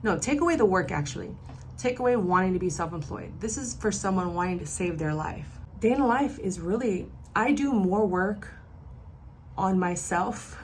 No, take away the work actually. Take away wanting to be self-employed. This is for someone wanting to save their life. Day in the life is really, I do more work on myself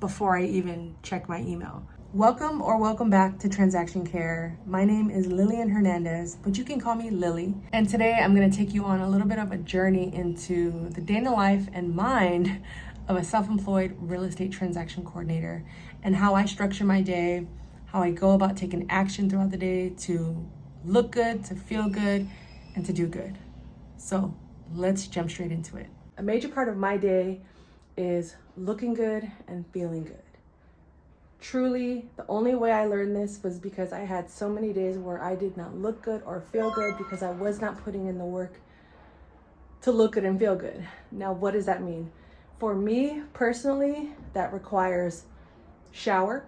before I even check my email. Welcome back to Transaction Care. My name is Lillian Hernandez, but you can call me Lily. And today I'm gonna take you on a little bit of a journey into the day in the life and mind of a self-employed real estate transaction coordinator and how I structure my day, how I go about taking action throughout the day to look good, to feel good, and to do good. So let's jump straight into it. A major part of my day is looking good and feeling good. Truly, the only way I learned this was because I had so many days where I did not look good or feel good because I was not putting in the work to look good and feel good. Now, what does that mean? For me personally, that requires shower,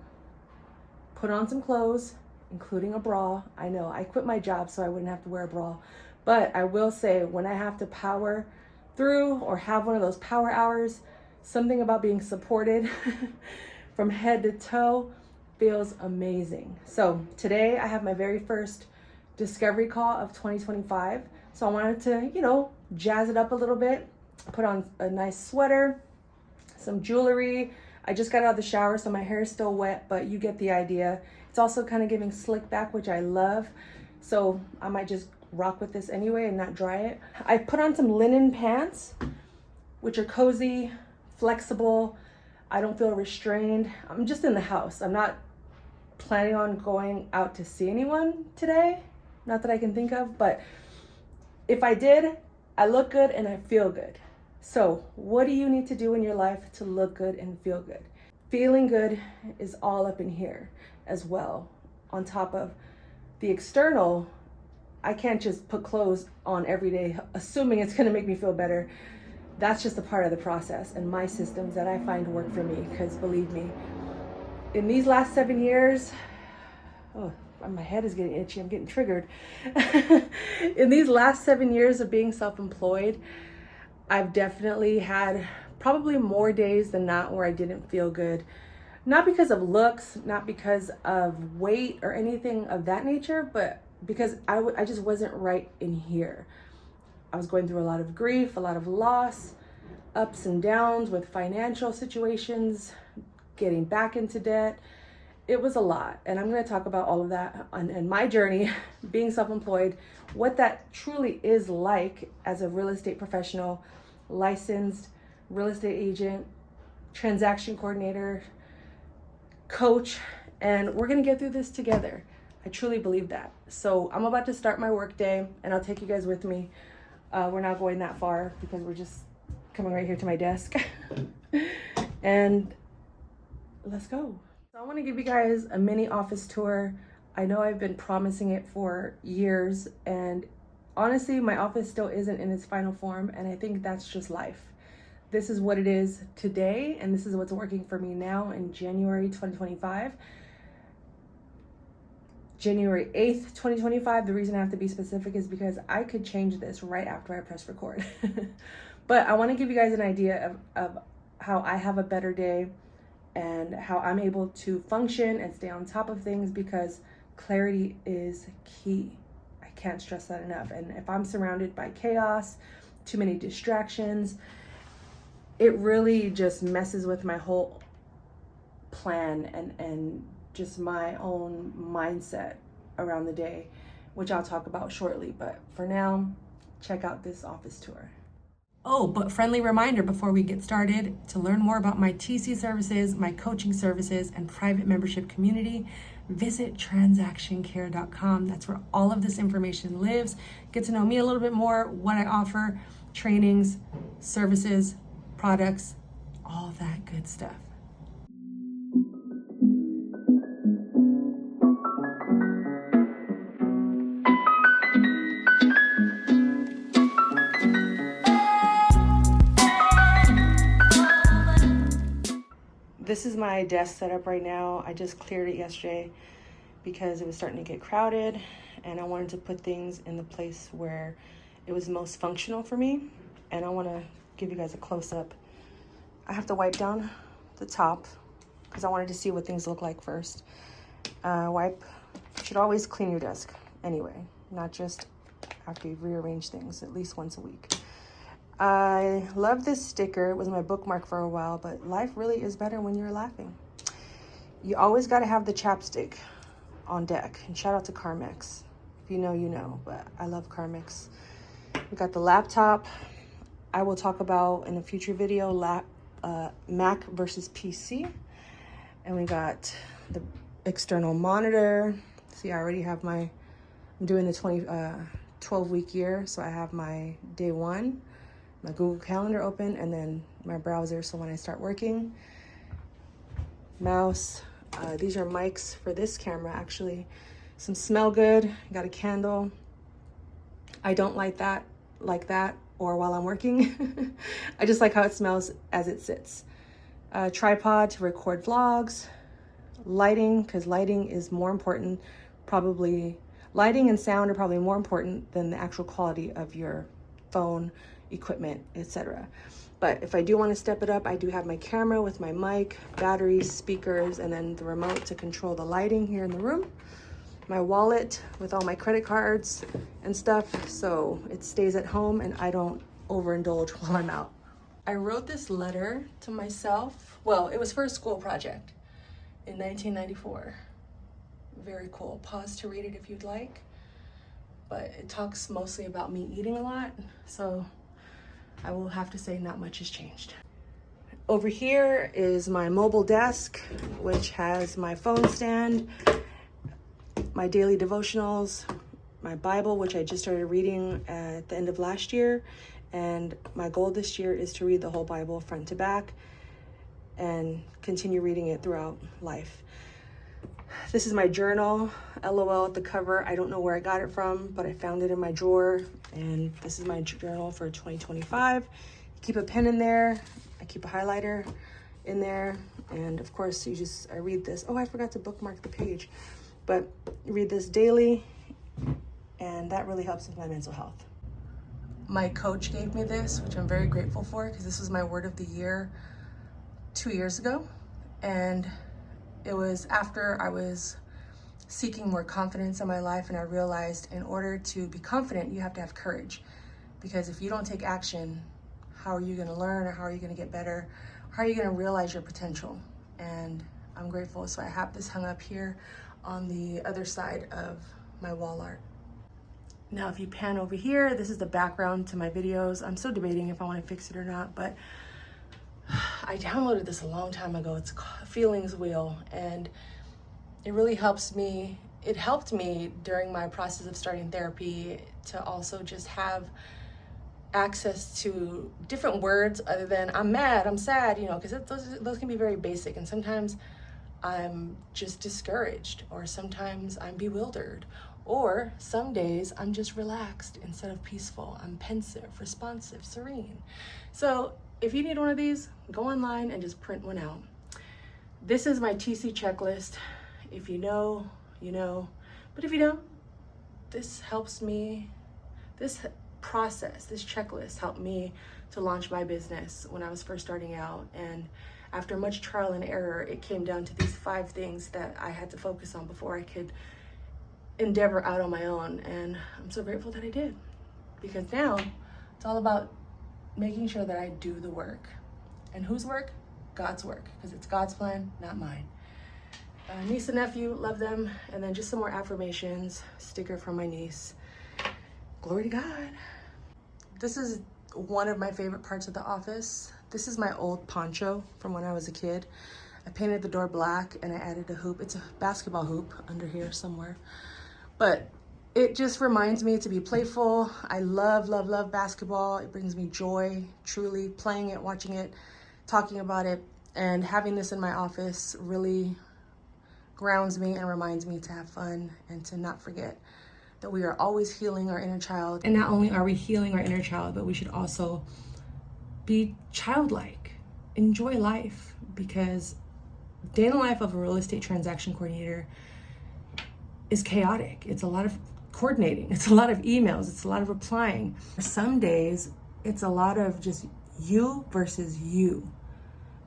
put on some clothes, including a bra. I know I quit my job so I wouldn't have to wear a bra, but I will say when I have to power through or have one of those power hours, something about being supported from head to toe feels amazing. So today I have my very first discovery call of 2025. So I wanted to, jazz it up a little bit, put on a nice sweater, some jewelry. I just got out of the shower, so my hair is still wet, but you get the idea. It's also kind of giving slick back, which I love. So I might just rock with this anyway and not dry it. I put on some linen pants, which are cozy, flexible. I don't feel restrained. I'm just in the house. I'm not planning on going out to see anyone today. Not that I can think of, but if I did, I look good and I feel good. So what do you need to do in your life to look good and feel good? Feeling good is all up in here as well. On top of the external, I can't just put clothes on every day, assuming it's gonna make me feel better. That's just a part of the process and my systems that I find work for me, because believe me, in these last 7 years, my head is getting itchy, I'm getting triggered. In these last 7 years of being self-employed, I've definitely had probably more days than not where I didn't feel good. Not because of looks, not because of weight or anything of that nature, but because I just wasn't right in here. I was going through a lot of grief, a lot of loss, ups and downs with financial situations, getting back into debt. It was a lot. And I'm going to talk about all of that and my journey being self-employed, what that truly is like as a real estate professional, licensed real estate agent, transaction coordinator, coach, and we're going to get through this together. I truly believe that. So I'm about to start my work day and I'll take you guys with me. We're not going that far because we're just coming right here to my desk. And let's go. So I want to give you guys a mini office tour. I know I've been promising it for years, and honestly, my office still isn't in its final form, and I think that's just life. This is what it is today, and this is what's working for me now in January 2025. January 8th, 2025. The reason I have to be specific is because I could change this right after I press record. But I want to give you guys an idea of how I have a better day and how I'm able to function and stay on top of things, because clarity is key. I can't stress that enough. And if I'm surrounded by chaos, too many distractions, it really just messes with my whole plan and just my own mindset around the day, which I'll talk about shortly. But for now, check out this office tour. Oh, but friendly reminder before we get started, to learn more about my TC services, my coaching services, and private membership community, visit transactioncare.com. That's where all of this information lives. Get to know me a little bit more, what I offer, trainings, services, products, all that good stuff. This is my desk setup right now. I just cleared it yesterday because it was starting to get crowded, and I wanted to put things in the place where it was most functional for me. And I want to give you guys a close-up. I have to wipe down the top because I wanted to see what things look like first. Wipe. You should always clean your desk anyway, not just after you've rearranged things, at least once a week. I love this sticker. It was my bookmark for a while, but life really is better when you're laughing. You always got to have the chapstick on deck. And shout out to Carmex. If you know, you know, but I love Carmex. We got the laptop. I will talk about in a future video, Mac versus PC. And we got the external monitor. See, I already have I'm doing the 12-week year. So I have my day one, my Google Calendar open, and then my browser. So when I start working, mouse. These are mics for this camera, actually. Some smell good. Got a candle. I don't like that or while I'm working. I just like how it smells as it sits. Tripod to record vlogs. Lighting, because lighting is more important. Probably lighting and sound are probably more important than the actual quality of your phone, equipment, etc. But if I do want to step it up, I do have my camera with my mic, batteries, speakers, and then the remote to control the lighting here in the room. My wallet with all my credit cards and stuff, so it stays at home and I don't overindulge while I'm out. I wrote this letter to myself. Well, it was for a school project in 1994. Very cool. Pause to read it if you'd like. But it talks mostly about me eating a lot, so I will have to say not much has changed. Over here is my mobile desk, which has my phone stand, my daily devotionals, my Bible, which I just started reading at the end of last year. And my goal this year is to read the whole Bible front to back and continue reading it throughout life. This is my journal, LOL at the cover. I don't know where I got it from, but I found it in my drawer. And this is my journal for 2025. Keep a pen in there. I keep a highlighter in there. And of course, I read this. Oh, I forgot to bookmark the page. But read this daily, and that really helps with my mental health. My coach gave me this, which I'm very grateful for, because this was my word of the year 2 years ago. And it was after I was seeking more confidence in my life, and I realized in order to be confident, you have to have courage. Because if you don't take action, how are you gonna learn, or how are you gonna get better? How are you gonna realize your potential? And I'm grateful, so I have this hung up here on the other side of my wall art. Now, if you pan over here, this is the background to my videos. I'm still debating if I want to fix it or not, but I downloaded this a long time ago. It's Feelings Wheel, and it really helps me. It helped me during my process of starting therapy to also just have access to different words other than I'm mad, I'm sad, because those can be very basic. And sometimes I'm just discouraged, or sometimes I'm bewildered, or some days I'm just relaxed instead of peaceful. I'm pensive, responsive, serene. So if you need one of these, go online and just print one out. This is my TC checklist. If you know, you know, but if you don't, this helps me. This process, this checklist helped me to launch my business when I was first starting out. And after much trial and error, it came down to these 5 things that I had to focus on before I could endeavor out on my own. And I'm so grateful that I did, because now it's all about making sure that I do the work. And whose work? God's work, because it's God's plan, not mine. Niece and nephew, love them. And then just some more affirmations, sticker from my niece. Glory to God. This is one of my favorite parts of the office. This is my old poncho from when I was a kid. I painted the door black and I added a hoop. It's a basketball hoop under here somewhere. But it just reminds me to be playful. I love, love, love basketball. It brings me joy, truly, playing it, watching it, talking about it. And having this in my office really grounds me and reminds me to have fun and to not forget that we are always healing our inner child. And not only are we healing our inner child, but we should also be childlike, enjoy life, because day in the life of a real estate transaction coordinator is chaotic. It's a lot of coordinating. It's a lot of emails. It's a lot of replying. Some days it's a lot of just you versus you.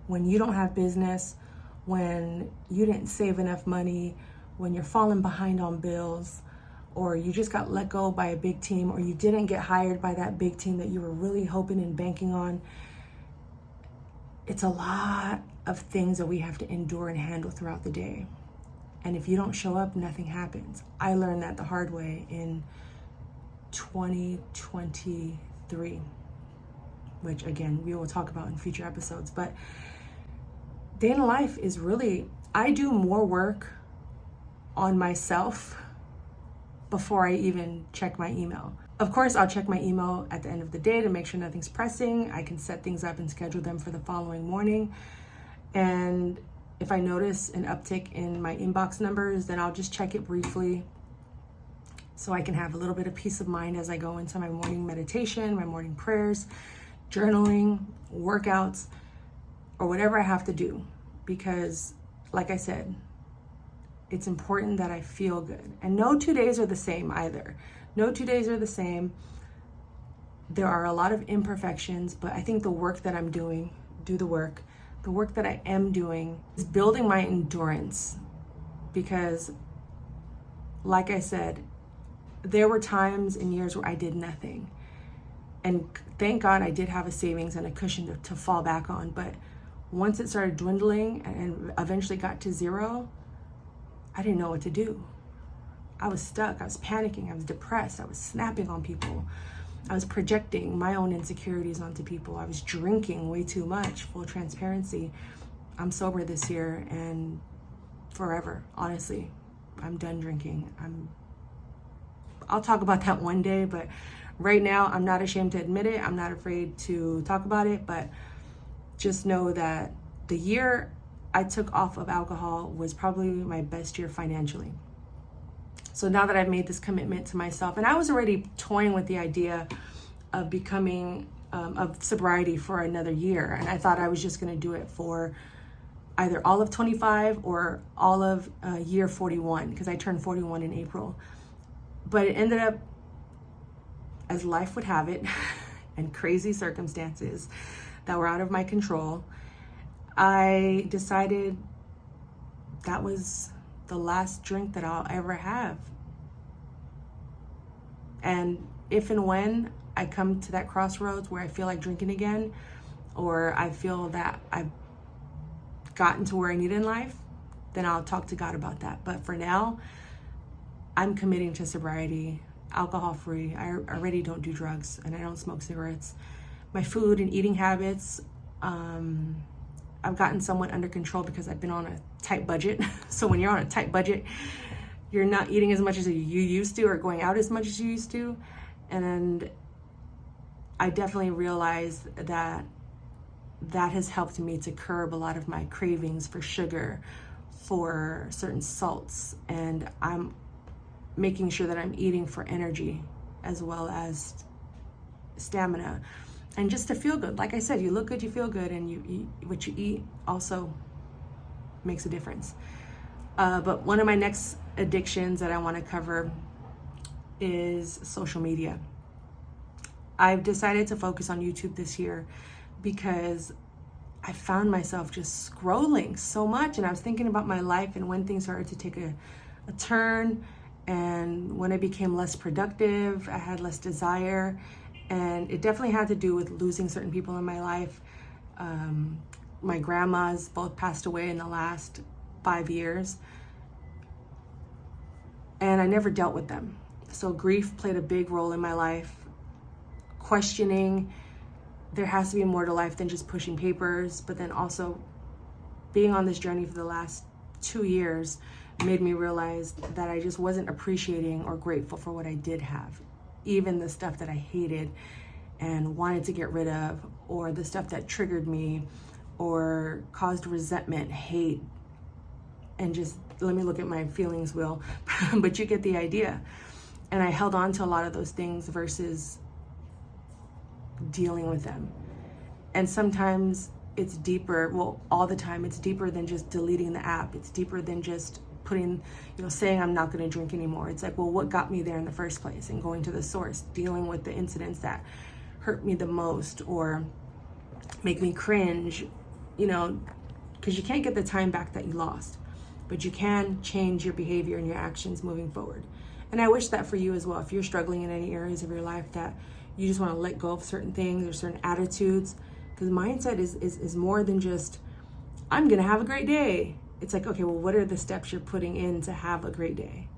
When you don't have business, when you didn't save enough money, when you're falling behind on bills, or you just got let go by a big team, or you didn't get hired by that big team that you were really hoping and banking on. It's a lot of things that we have to endure and handle throughout the day. And if you don't show up, nothing happens. I learned that the hard way in 2023, which again, we will talk about in future episodes. But day in life is really, I do more work on myself before I even check my email. Of course, I'll check my email at the end of the day to make sure nothing's pressing. I can set things up and schedule them for the following morning. And if I notice an uptick in my inbox numbers, then I'll just check it briefly so I can have a little bit of peace of mind as I go into my morning meditation, my morning prayers, journaling, workouts, or whatever I have to do. Because, like I said, it's important that I feel good. And no 2 days are the same either. No 2 days are the same. There are a lot of imperfections, but I think the work that I'm doing, the work that I am doing is building my endurance. Because, like I said, there were times in years where I did nothing. And thank God I did have a savings and a cushion to fall back on. But once it started dwindling and eventually got to zero, I didn't know what to do. I was stuck. I was panicking. I was depressed. I was snapping on people. I was projecting my own insecurities onto people. I was drinking way too much. Full transparency. I'm sober this year and forever, honestly. I'm done drinking. I'll talk about that one day, but right now I'm not ashamed to admit it. I'm not afraid to talk about it, but just know that the year I took off of alcohol was probably my best year financially. So now that I've made this commitment to myself, and I was already toying with the idea of becoming, of sobriety for another year. And I thought I was just gonna do it for either all of 25 or all of year 41, because I turned 41 in April. But it ended up, as life would have it, and crazy circumstances that were out of my control, I decided that was the last drink that I'll ever have. And if and when I come to that crossroads where I feel like drinking again, or I feel that I've gotten to where I need in life, then I'll talk to God about that. But for now, I'm committing to sobriety, alcohol free. I already don't do drugs and I don't smoke cigarettes. My food and eating habits, I've gotten somewhat under control because I've been on a tight budget. So when you're on a tight budget, you're not eating as much as you used to or going out as much as you used to. And I definitely realized that has helped me to curb a lot of my cravings for sugar, for certain salts. And I'm making sure that I'm eating for energy as well as stamina. And just to feel good. Like I said, you look good, you feel good, and you eat, what you eat also makes a difference. But one of my next addictions that I want to cover is social media. I've decided to focus on YouTube this year because I found myself just scrolling so much, and I was thinking about my life and when things started to take a turn, and when I became less productive, I had less desire. And it definitely had to do with losing certain people in my life. My grandmas both passed away in the last 5 years. And I never dealt with them. So grief played a big role in my life. Questioning, there has to be more to life than just pushing papers. But then also being on this journey for the last 2 years made me realize that I just wasn't appreciating or grateful for what I did have. Even the stuff that I hated and wanted to get rid of, or the stuff that triggered me or caused resentment, hate, and just let me look at my feelings, Will. But you get the idea. And I held on to a lot of those things versus dealing with them. And sometimes it's deeper, well, all the time, it's deeper than just deleting the app. It's deeper than just putting, saying I'm not going to drink anymore. It's like, well, what got me there in the first place? And going to the source, dealing with the incidents that hurt me the most or make me cringe, because you can't get the time back that you lost, but you can change your behavior and your actions moving forward. And I wish that for you as well. If you're struggling in any areas of your life that you just want to let go of certain things or certain attitudes, because mindset is more than just, I'm going to have a great day. It's like, okay, well, what are the steps you're putting in to have a great day?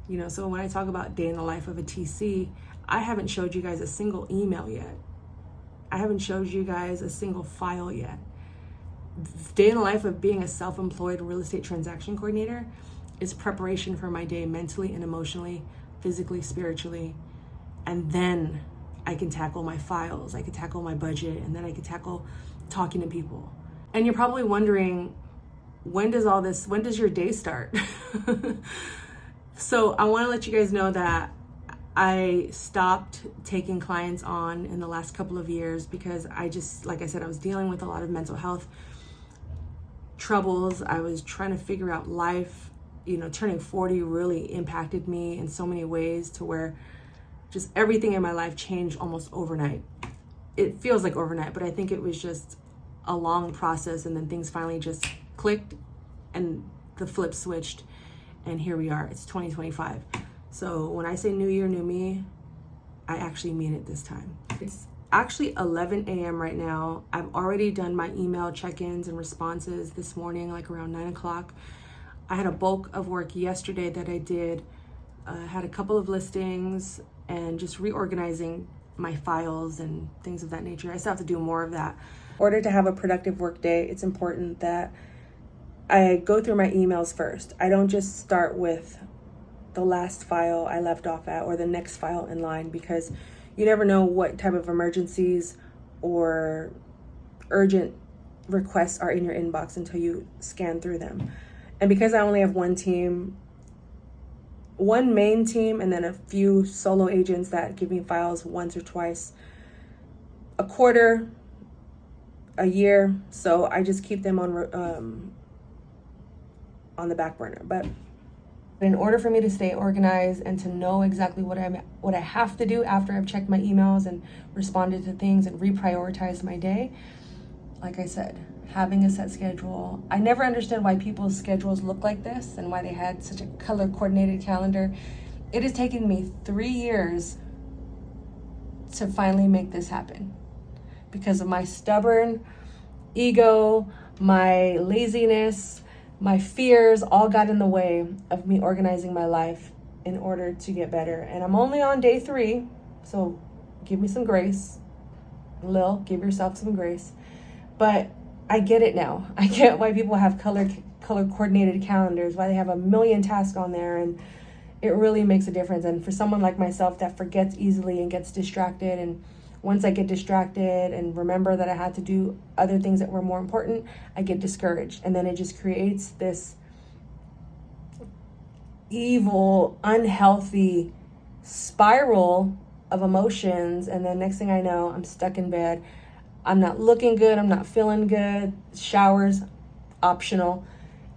You know, so when I talk about day in the life of a TC, I haven't showed you guys a single email yet. I haven't showed you guys a single file yet. Day in the life of being a self-employed real estate transaction coordinator is preparation for my day mentally and emotionally, physically, spiritually. And then I can tackle my files, I can tackle my budget, and then I can tackle talking to people. And you're probably wondering, when does your day start? So I want to let you guys know that I stopped taking clients on in the last couple of years because I just, like I said, I was dealing with a lot of mental health troubles. I was trying to figure out life. You know, turning 40 really impacted me in so many ways to where just everything in my life changed almost overnight. It feels like overnight, but I think it was just a long process, and then things finally just clicked and the flip switched, and here we are. It's 2025. So when I say new year, new me, I actually mean it this time. It's actually 11 a.m. right now. I've already done my email check-ins and responses this morning, like around 9 o'clock. I had a bulk of work yesterday that I did. Had a couple of listings and just reorganizing my files and things of that nature. I still have to do more of that. In order to have a productive work day, it's important that I go through my emails first. I don't just start with the last file I left off at or the next file in line, because you never know what type of emergencies or urgent requests are in your inbox until you scan through them. And because I only have one team, one main team, and then a few solo agents that give me files once or twice a quarter, a year, so I just keep them on the back burner. But in order for me to stay organized and to know exactly what I have to do after I've checked my emails and responded to things and reprioritized my day, like I said, having a set schedule. I never understood why people's schedules look like this and why they had such a color coordinated calendar. It has taken me 3 years to finally make this happen because of my stubborn ego, my laziness, my fears all got in the way of me organizing my life in order to get better. And I'm only on day 3, so give me some grace. Lil, give yourself some grace. But I get it now. I get why people have color coordinated calendars, why they have a million tasks on there, and it really makes a difference. And for someone like myself that forgets easily and gets distracted, and once I get distracted and remember that I had to do other things that were more important, I get discouraged. And then it just creates this evil, unhealthy spiral of emotions. And then next thing I know, I'm stuck in bed. I'm not looking good. I'm not feeling good. Showers, optional.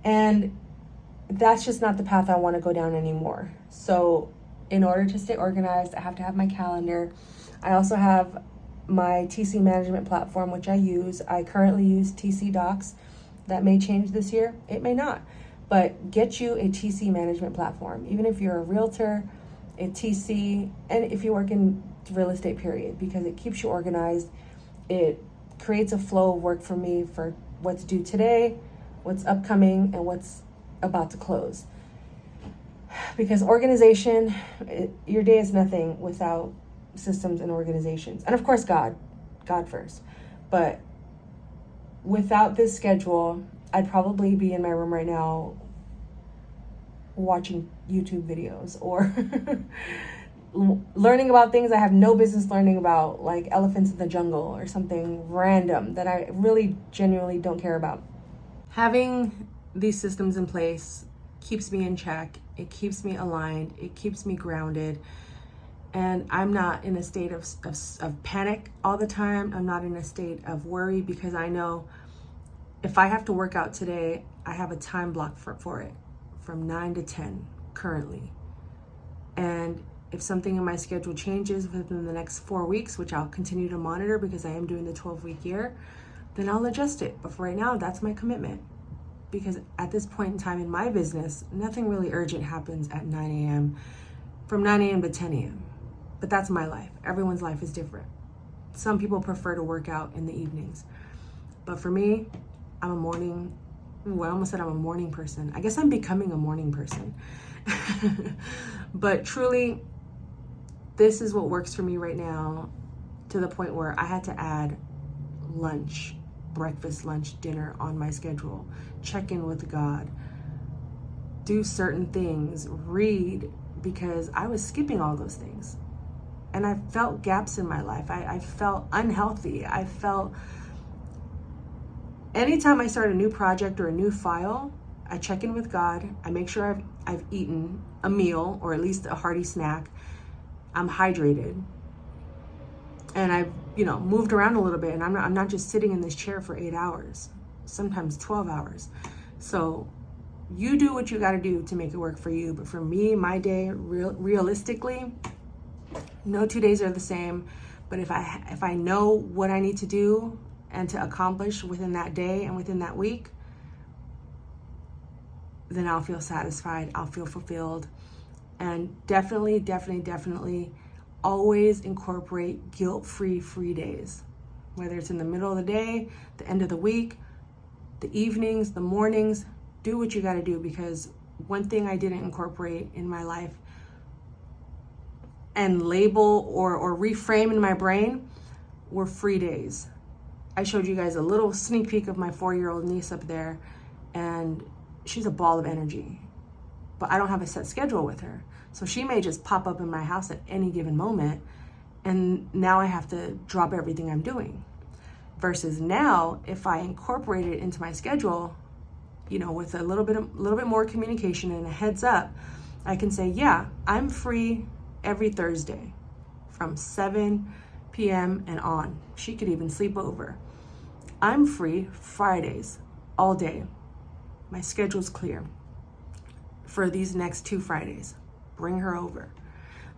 And that's just not the path I want to go down anymore. So in order to stay organized, I have to have my calendar. I also have my TC management platform, which I use. I currently use TC Docs. That may change this year. It may not. But get you a TC management platform, even if you're a realtor, a TC, and if you work in real estate, period, because it keeps you organized. It creates a flow of work for me for what's due today, what's upcoming, and what's about to close. Because organization, your day is nothing without systems and organizations. And of course, God first. But without this schedule, I'd probably be in my room right now watching YouTube videos or learning about things I have no business learning about, like elephants in the jungle or something random that I really genuinely don't care about. Having these systems in place keeps me in check. It keeps me aligned. It keeps me grounded. And I'm not in a state of panic all the time. I'm not in a state of worry, because I know if I have to work out today, I have a time block for it from 9 to 10 currently. And if something in my schedule changes within the next 4 weeks, which I'll continue to monitor because I am doing the 12-week year, then I'll adjust it. But for right now, that's my commitment. because at this point in time in my business, nothing really urgent happens at 9 a.m. from 9 a.m. to 10 a.m. But that's my life. Everyone's life is different. Some people prefer to work out in the evenings. But for me, I almost said I'm a morning person. I guess I'm becoming a morning person. But truly, this is what works for me right now, to the point where I had to add lunch, breakfast, lunch, dinner on my schedule, check in with God, do certain things, read, because I was skipping all those things. And I felt gaps in my life. I felt unhealthy. I felt, anytime I start a new project or a new file, I check in with God. I make sure I've eaten a meal, or at least a hearty snack. I'm hydrated. And I've, moved around a little bit, and I'm not just sitting in this chair for 8 hours, sometimes 12 hours. So you do what you got to do to make it work for you. But for me, my day, realistically, no 2 days are the same. But if I know what I need to do and to accomplish within that day and within that week, then I'll feel satisfied, I'll feel fulfilled. And definitely always incorporate guilt-free free days. Whether it's in the middle of the day, the end of the week, the evenings, the mornings, do what you got to do. Because one thing I didn't incorporate in my life and label or reframe in my brain were free days. I showed you guys a little sneak peek of my 4-year-old niece up there, and she's a ball of energy, but I don't have a set schedule with her. So she may just pop up in my house at any given moment, and now I have to drop everything I'm doing. Versus now, if I incorporate it into my schedule, with a little bit more communication and a heads up, I can say, yeah, I'm free every Thursday from 7 p.m. and on. She could even sleep over. I'm free Fridays all day. My schedule's clear for these next 2 Fridays. Bring her over.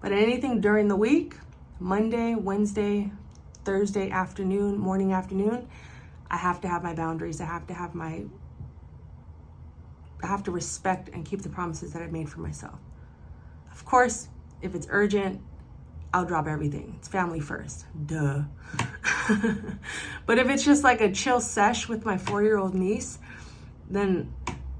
But anything during the week, Monday, Wednesday, Thursday afternoon, morning, afternoon, I have to have my boundaries. I have to respect and keep the promises that I've made for myself. Of course, if it's urgent, I'll drop everything. It's family first. Duh. But if it's just like a chill sesh with my 4-year-old niece, then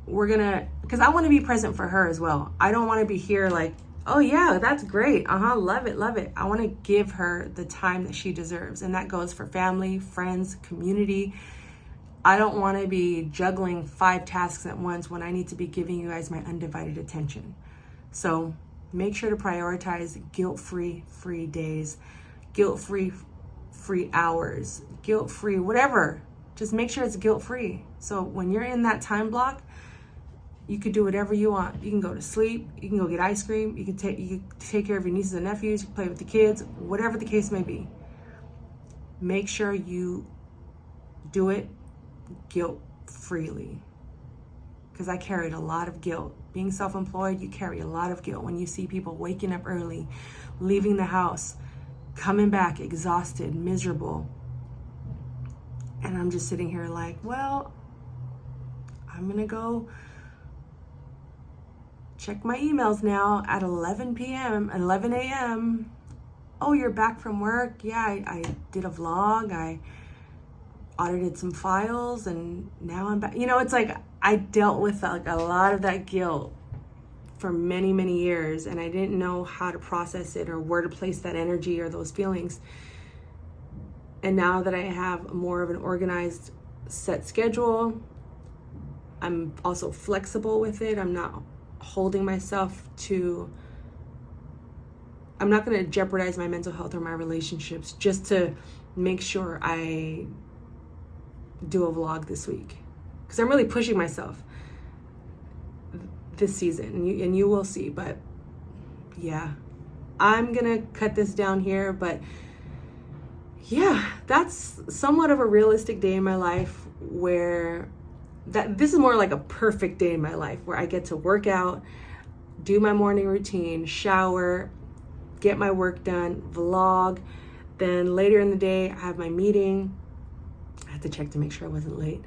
because I want to be present for her as well. I don't want to be here like, oh yeah, that's great. Love it. I want to give her the time that she deserves. And that goes for family, friends, community. I don't want to be juggling 5 tasks at once when I need to be giving you guys my undivided attention. So make sure to prioritize guilt-free free days, guilt-free free hours, guilt-free whatever. Just make sure it's guilt-free. So when you're in that time block, you could do whatever you want. You can go to sleep, you can go get ice cream, you can take care of your nieces and nephews, you can play with the kids, whatever the case may be. Make sure you do it guilt-freely. Because I carried a lot of guilt. Being self-employed, you carry a lot of guilt when you see people waking up early, leaving the house, coming back exhausted, miserable. And I'm just sitting here like, well, I'm gonna go check my emails now at 11 a.m. Oh, you're back from work? Yeah, I did a vlog. I audited some files, and now I'm back. It's like I dealt with like a lot of that guilt for many, many years, and I didn't know how to process it or where to place that energy or those feelings. And now that I have more of an organized set schedule, I'm also flexible with it. I'm not holding myself to, I'm not going to jeopardize my mental health or my relationships just to make sure I do a vlog this week. Because I'm really pushing myself this season, and you will see. But yeah, I'm going to cut this down here. But yeah, that's somewhat of a realistic day in my life, where this is more like a perfect day in my life, where I get to work out, do my morning routine, shower, get my work done, vlog. Then later in the day, I have my meeting. I had to check to make sure I wasn't late.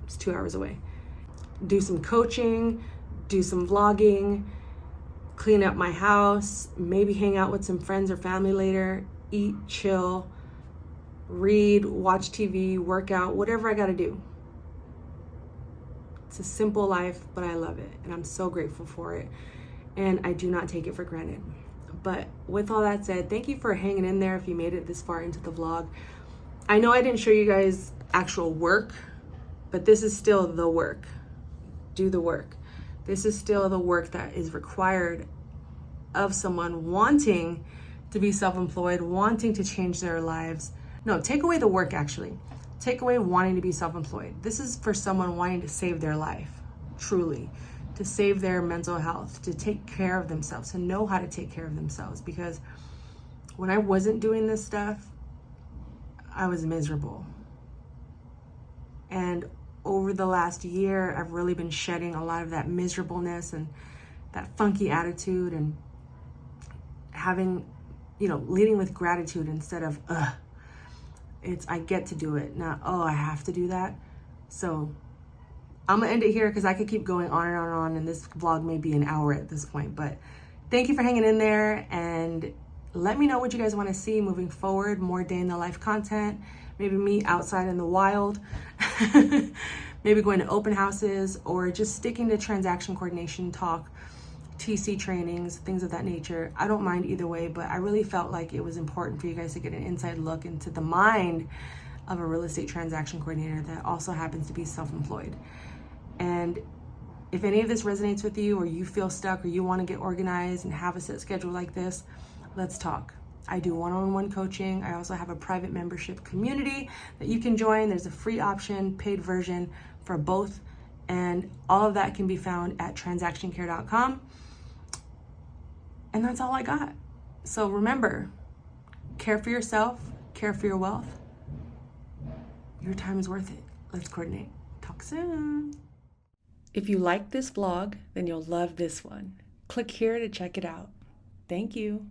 It's 2 hours away. do some coaching, do some vlogging, clean up my house, maybe hang out with some friends or family later, eat, chill, read, watch TV, work out, whatever I gotta do. It's a simple life, but I love it, and I'm so grateful for it, and I do not take it for granted. But with all that said, thank you for hanging in there if you made it this far into the vlog. I know I didn't show you guys actual work, but this is still the work. Do the work. This is still the work that is required of someone wanting to be self-employed, wanting to change their lives. No, take away the work actually. Take away wanting to be self-employed. This is for someone wanting to save their life, truly, to save their mental health, to take care of themselves, to know how to take care of themselves. Because when I wasn't doing this stuff, I was miserable. And over the last year, I've really been shedding a lot of that miserableness and that funky attitude, and having, leading with gratitude instead of, it's I get to do it, not, I have to do that. So I'm gonna end it here because I could keep going on and on and on, and this vlog may be an hour at this point. But thank you for hanging in there, and let me know what you guys want to see moving forward. More day in the life content, maybe me outside in the wild, maybe going to open houses, or just sticking to transaction coordination talk, TC trainings, things of that nature. I don't mind either way, but I really felt like it was important for you guys to get an inside look into the mind of a real estate transaction coordinator that also happens to be self-employed. And if any of this resonates with you, or you feel stuck, or you want to get organized and have a set schedule like this, let's talk. I do one-on-one coaching. I also have a private membership community that you can join. There's a free option, paid version for both. And all of that can be found at transactioncare.com. And that's all I got. So remember, care for yourself, care for your wealth. Your time is worth it. Let's coordinate. Talk soon. If you like this vlog, then you'll love this one. Click here to check it out. Thank you.